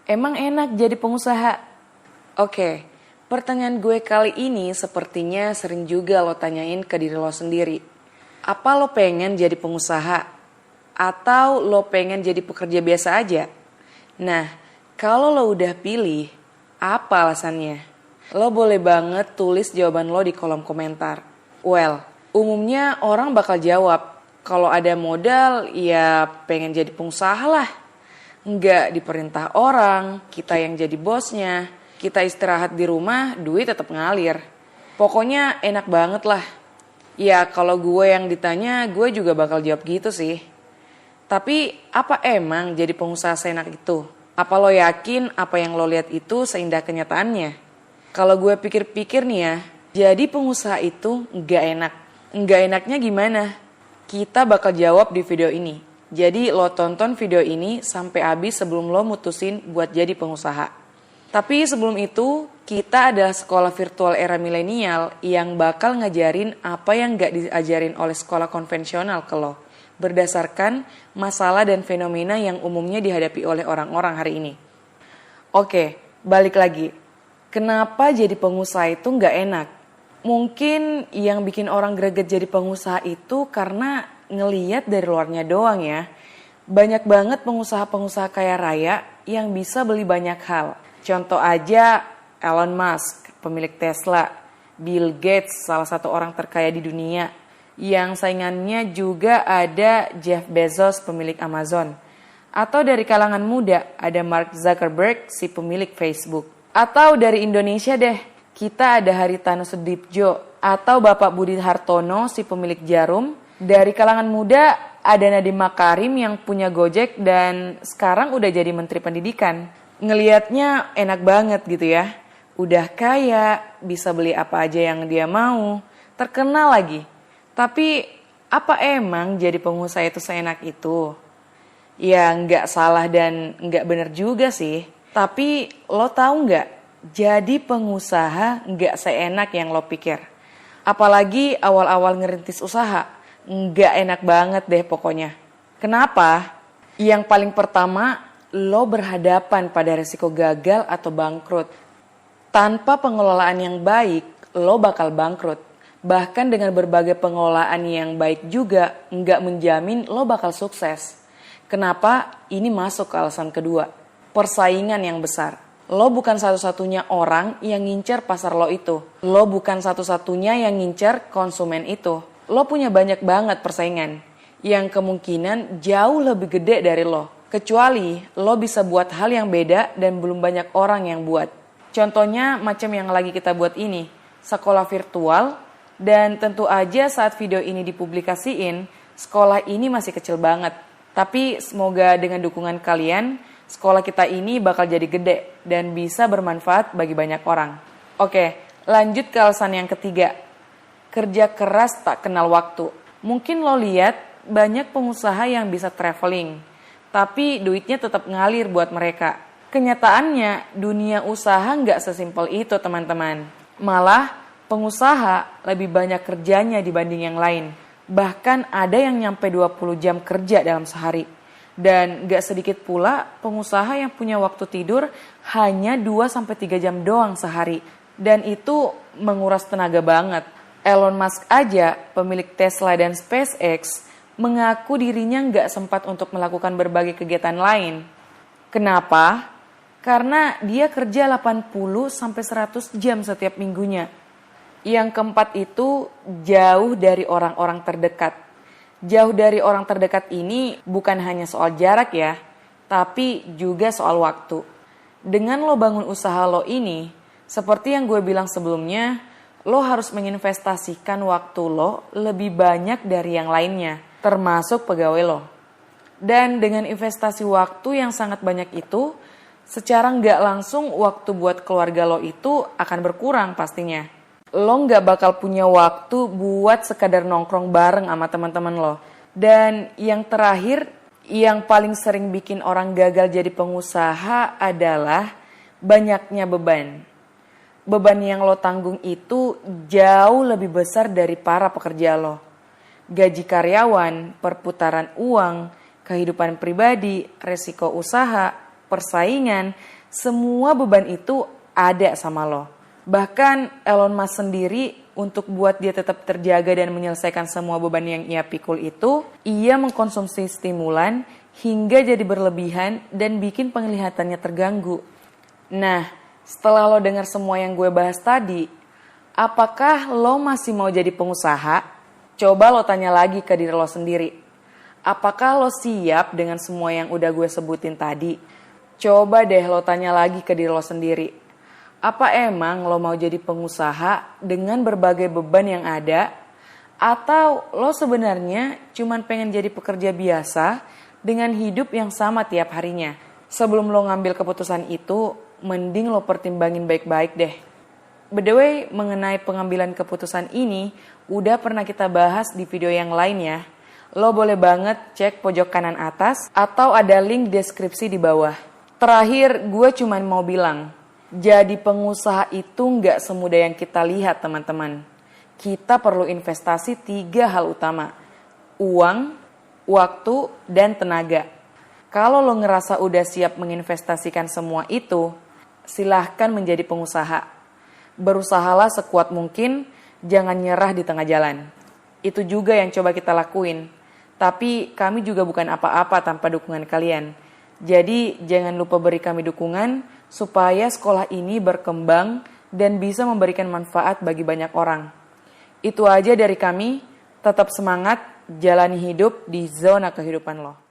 Emang enak jadi pengusaha? Oke, pertanyaan gue kali ini sepertinya sering juga lo tanyain ke diri lo sendiri. Apa lo pengen jadi pengusaha? Atau lo pengen jadi pekerja biasa aja? Nah, kalau lo udah pilih, apa alasannya? Lo boleh banget tulis jawaban lo di kolom komentar. Well, umumnya orang bakal jawab, kalau ada modal ya pengen jadi pengusaha lah. Nggak diperintah orang, kita yang jadi bosnya. Kita istirahat di rumah, duit tetap ngalir. Pokoknya enak banget lah. Ya kalau gue yang ditanya, gue juga bakal jawab gitu sih. Tapi apa emang jadi pengusaha seenak itu? Apa lo yakin apa yang lo lihat itu seindah kenyataannya? Kalau gue pikir-pikir nih ya, jadi pengusaha itu nggak enak. Nggak enaknya gimana? Kita bakal jawab di video ini. Jadi lo tonton video ini sampai habis sebelum lo mutusin buat jadi pengusaha. Tapi sebelum itu, kita adalah sekolah virtual era milenial yang bakal ngajarin apa yang gak diajarin oleh sekolah konvensional ke lo. Berdasarkan masalah dan fenomena yang umumnya dihadapi oleh orang-orang hari ini. Oke, balik lagi. Kenapa jadi pengusaha itu gak enak? Mungkin yang bikin orang greget jadi pengusaha itu karena ngeliat dari luarnya doang ya. Banyak banget pengusaha-pengusaha kaya raya yang bisa beli banyak hal. Contoh aja Elon Musk, pemilik Tesla, Bill Gates, salah satu orang terkaya di dunia. Yang saingannya juga ada Jeff Bezos, pemilik Amazon. Atau dari kalangan muda ada Mark Zuckerberg, si pemilik Facebook. Atau dari Indonesia deh, kita ada Haritano Sudibjo atau Bapak Budi Hartono, si pemilik Jarum. Dari kalangan muda ada Nadiem Makarim yang punya Gojek dan sekarang udah jadi Menteri Pendidikan. Ngelihatnya enak banget gitu ya. Udah kaya, bisa beli apa aja yang dia mau, terkenal lagi. Tapi apa emang jadi pengusaha itu seenak itu? Ya nggak salah dan nggak bener juga sih. Tapi lo tahu nggak? Jadi pengusaha nggak seenak yang lo pikir. Apalagi awal-awal ngerintis usaha. Nggak enak banget deh pokoknya. Kenapa? Yang paling pertama, lo berhadapan pada resiko gagal atau bangkrut. Tanpa pengelolaan yang baik, lo bakal bangkrut. Bahkan dengan berbagai pengelolaan yang baik juga, nggak menjamin lo bakal sukses. Kenapa? Ini masuk ke alasan kedua. Persaingan yang besar. Lo bukan satu-satunya orang yang ngincer pasar lo itu. Lo bukan satu-satunya yang ngincer konsumen itu. Lo punya banyak banget persaingan yang kemungkinan jauh lebih gede dari lo. Kecuali lo bisa buat hal yang beda dan belum banyak orang yang buat. Contohnya macam yang lagi kita buat ini, sekolah virtual. Dan tentu aja saat video ini dipublikasiin, sekolah ini masih kecil banget. Tapi semoga dengan dukungan kalian, sekolah kita ini bakal jadi gede dan bisa bermanfaat bagi banyak orang. Oke, lanjut ke alasan yang ketiga. Kerja keras tak kenal waktu. Mungkin lo lihat banyak pengusaha yang bisa traveling, tapi duitnya tetap ngalir buat mereka. Kenyataannya dunia usaha nggak sesimpel itu teman-teman. Malah pengusaha lebih banyak kerjanya dibanding yang lain. Bahkan ada yang nyampe 20 jam kerja dalam sehari. Dan nggak sedikit pula pengusaha yang punya waktu tidur hanya 2-3 jam doang sehari. Dan itu menguras tenaga banget. Elon Musk aja, pemilik Tesla dan SpaceX, mengaku dirinya nggak sempat untuk melakukan berbagai kegiatan lain. Kenapa? Karena dia kerja 80-100 jam setiap minggunya. Yang keempat itu jauh dari orang-orang terdekat. Jauh dari orang terdekat ini bukan hanya soal jarak ya, tapi juga soal waktu. Dengan lo bangun usaha lo ini, seperti yang gue bilang sebelumnya, lo harus menginvestasikan waktu lo lebih banyak dari yang lainnya, termasuk pegawai lo. Dan dengan investasi waktu yang sangat banyak itu, secara nggak langsung waktu buat keluarga lo itu akan berkurang pastinya. Lo nggak bakal punya waktu buat sekadar nongkrong bareng sama teman-teman lo. Dan yang terakhir, yang paling sering bikin orang gagal jadi pengusaha adalah banyaknya beban. Beban yang lo tanggung itu jauh lebih besar dari para pekerja lo. Gaji karyawan, perputaran uang, kehidupan pribadi, resiko usaha, persaingan, Semua beban itu ada sama lo. Bahkan Elon Musk sendiri untuk buat dia tetap terjaga dan menyelesaikan semua beban yang ia pikul itu, ia mengkonsumsi stimulan hingga jadi berlebihan dan bikin penglihatannya terganggu. Nah, setelah lo dengar semua yang gue bahas tadi, apakah lo masih mau jadi pengusaha? Coba lo tanya lagi ke diri lo sendiri. Apakah lo siap dengan semua yang udah gue sebutin tadi? Coba deh lo tanya lagi ke diri lo sendiri. Apa emang lo mau jadi pengusaha dengan berbagai beban yang ada? Atau lo sebenarnya cuman pengen jadi pekerja biasa dengan hidup yang sama tiap harinya? Sebelum lo ngambil keputusan itu, mending lo pertimbangin baik-baik deh. By the way, mengenai pengambilan keputusan ini, udah pernah kita bahas di video yang lain ya. Lo boleh banget cek pojok kanan atas atau ada link deskripsi di bawah. Terakhir, gue cuman mau bilang, jadi pengusaha itu nggak semudah yang kita lihat teman-teman. Kita perlu investasi 3 hal utama. Uang, waktu, dan tenaga. Kalau lo ngerasa udah siap menginvestasikan semua itu, silahkan menjadi pengusaha. Berusahalah sekuat mungkin, jangan nyerah di tengah jalan. Itu juga yang coba kita lakuin. Tapi kami juga bukan apa-apa tanpa dukungan kalian. Jadi jangan lupa beri kami dukungan supaya sekolah ini berkembang dan bisa memberikan manfaat bagi banyak orang. Itu aja dari kami, tetap semangat, jalani hidup di zona kehidupan lo.